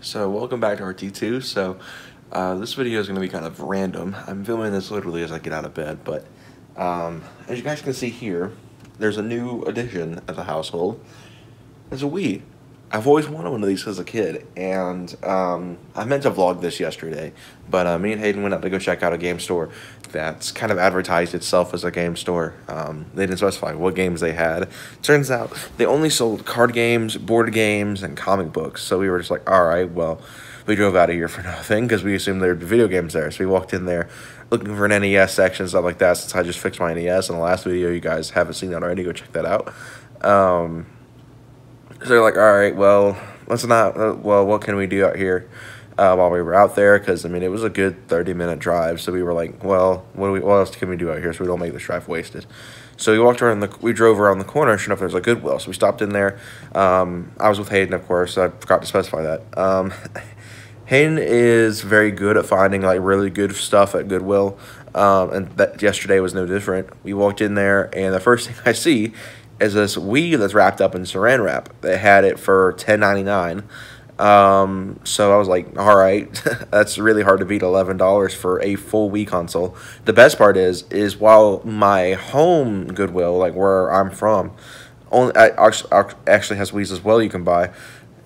So welcome back to RT2. This video is going to be kind of random. I'm filming this literally as I get out of bed, but as you guys can see here, there's a new addition at the household. There's a Wii. I've always wanted one of these as a kid, and I meant to vlog this yesterday, but me and Hayden went out to go check out a game store that's kind of advertised itself as a game store. They didn't specify what games they had. Turns out they only sold card games, board games, and comic books, so we were just like, alright, well, we drove out of here for nothing because we assumed there'd be video games there, so we walked in there looking for an NES section, stuff like that, since I just fixed my NES in the last video. You guys haven't seen that already, go check that out. So they're like, all right, well, let's not, well, what can we do out here while we were out there? Because, I mean, it was a good 30-minute drive. So we were like, well, what else can we do out here so we don't make this drive wasted? So we drove around the corner. Sure enough, there's a Goodwill. So we stopped in there. I was with Hayden, of course. I forgot to specify that. Hayden is very good at finding, like, really good stuff at Goodwill. And that yesterday was no different. We walked in there, and the first thing I see is this Wii that's wrapped up in saran wrap. They had it for $10.99. So I was like, all right, that's really hard to beat $11 for a full Wii console. The best part is while my home Goodwill, like where I'm from, actually has Wii's as well you can buy,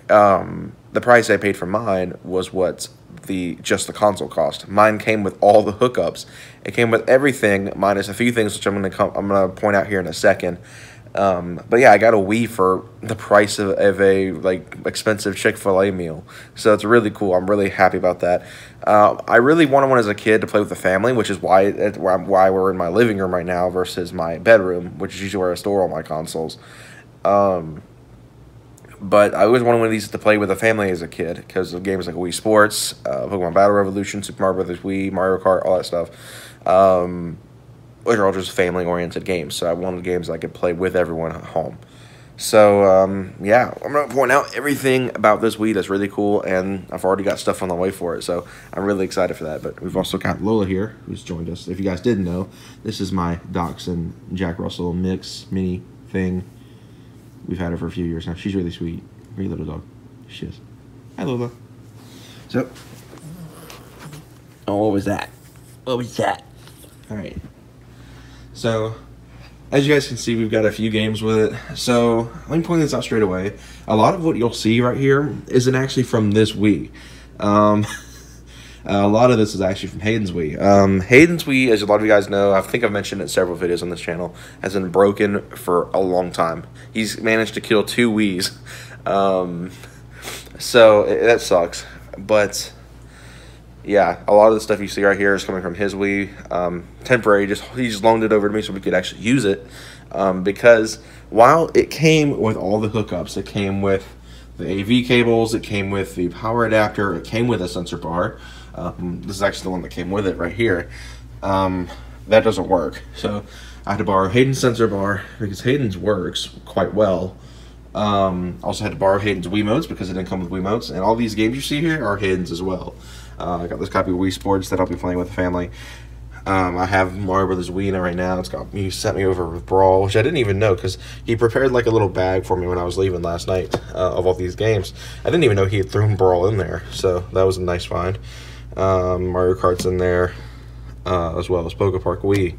the price I paid for mine was what just the console cost. Mine came with all the hookups. It came with everything minus a few things which I'm gonna point out here in a second. But yeah, I got a Wii for the price of a like expensive Chick-fil-A meal, so it's really cool. I'm really happy about that. I really wanted one as a kid to play with the family, which is why we're in my living room right now versus my bedroom, which is usually where I store all my consoles. But I always wanted one of these to play with a family as a kid because of games like Wii Sports, Pokemon Battle Revolution, Super Mario Bros. Wii, Mario Kart, all that stuff. Which are all just family-oriented games, so I wanted games I could play with everyone at home. So, yeah, I'm going to point out everything about this Wii that's really cool, and I've already got stuff on the way for it, so I'm really excited for that. But we've also got Lola here, who's joined us. If you guys didn't know, this is my Dachshund Jack Russell mix mini thing. We've had her for a few years now. She's really sweet. Great little dog. She is. Hi, Lola. So, oh, what was that? What was that? All right. So, as you guys can see, we've got a few games with it. So, let me point this out straight away. A lot of what you'll see right here isn't actually from this Wii. A lot of this is actually from Hayden's Wii. Hayden's Wii, as a lot of you guys know, I think I've mentioned it in several videos on this channel, has been broken for a long time. He's managed to kill 2 Wiis. That sucks. But yeah, a lot of the stuff you see right here is coming from his Wii. Temporary, he just loaned it over to me so we could actually use it. Because while it came with all the hookups, it came with the AV cables, it came with the power adapter, it came with a sensor bar. This is actually the one that came with it right here. That doesn't work. So I had to borrow Hayden's sensor bar because Hayden's works quite well. Also had to borrow Hayden's Wiimotes because it didn't come with Wiimotes. And all these games you see here are Hayden's as well. I got this copy of Wii Sports that I'll be playing with the family. I have Mario Brothers Wii in it right now. He sent me over with Brawl, which I didn't even know because he prepared like a little bag for me when I was leaving last night of all these games. I didn't even know he had thrown Brawl in there, so that was a nice find. Mario Kart's in there as well as Poke Park Wii.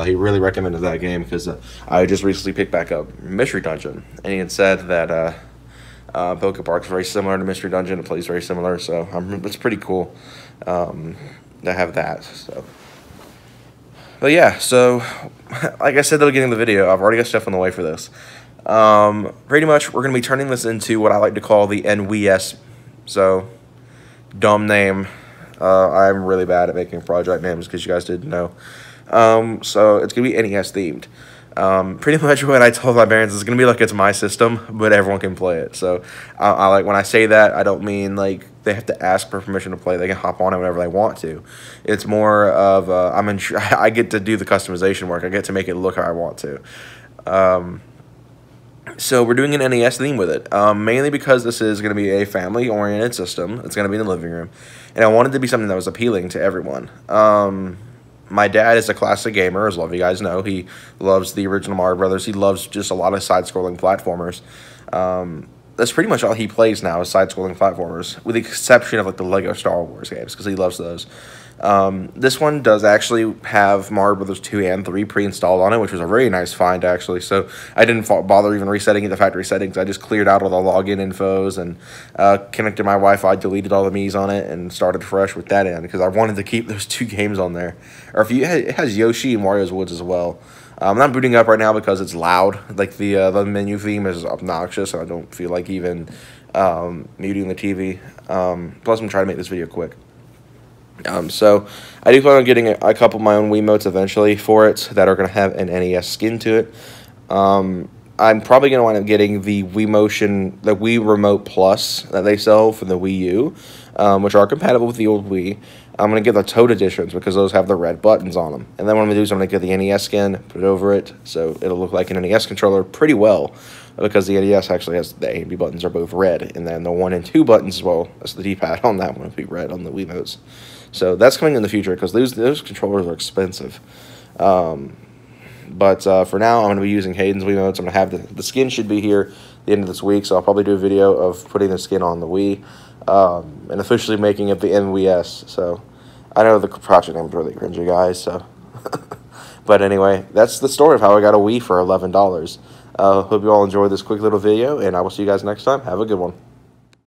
He really recommended that game because I just recently picked back up Mystery Dungeon, and he had said that Poke Park's very similar to Mystery Dungeon. It plays very similar, so it's pretty cool to have that. But yeah, so like I said at the beginning of the video, I've already got stuff on the way for this. Pretty much, we're going to be turning this into what I like to call the NWS. So, dumb name. I'm really bad at making project names because you guys didn't know. So it's going to be NES themed. Pretty much what I told my parents is going to be like it's my system, but everyone can play it. So I like when I say that, I don't mean like they have to ask for permission to play. They can hop on it whenever they want to. It's more of I get to do the customization work. I get to make it look how I want to. So we're doing an NES theme with it, mainly because this is going to be a family-oriented system. It's going to be in the living room, and I wanted it to be something that was appealing to everyone. My dad is a classic gamer, as a lot of you guys know. He loves the original Mario Brothers. He loves just a lot of side-scrolling platformers. that's pretty much all he plays now is side-scrolling platformers, with the exception of like the Lego Star Wars games because he loves those. This one does actually have Mario Brothers 2 and 3 pre-installed on it, which was a very nice find, actually. So I didn't bother even resetting the factory settings. I just cleared out all the login infos and connected my Wi-Fi, deleted all the Mii's on it, and started fresh with that in because I wanted to keep those 2 games on there. Or if it has Yoshi and Wario's Woods as well. I'm not booting up right now because it's loud. Like the menu theme is obnoxious, and I don't feel like even muting the TV. Plus, I'm trying to make this video quick. So I do plan on getting a couple of my own Wiimotes eventually for it that are going to have an NES skin to it. I'm probably going to wind up getting the Wii Remote Plus that they sell for the Wii U, which are compatible with the old Wii. I'm going to get the Toad editions because those have the red buttons on them. And then what I'm going to do is I'm going to get the NES skin, put it over it, so it'll look like an NES controller pretty well, because the NES actually has the A and B buttons are both red, and then the 1 and 2 buttons, well, that's the D-pad on that one, will be red on the Wiimotes. So that's coming in the future because those controllers are expensive. But for now, I'm going to be using Hayden's Wiimotes. I'm going to have the skin should be here at the end of this week, so I'll probably do a video of putting the skin on the Wii and officially making it the MVS. So I know the project name is really cringy, guys. So, but anyway, that's the story of how I got a Wii for $11. Hope you all enjoyed this quick little video, and I will see you guys next time. Have a good one.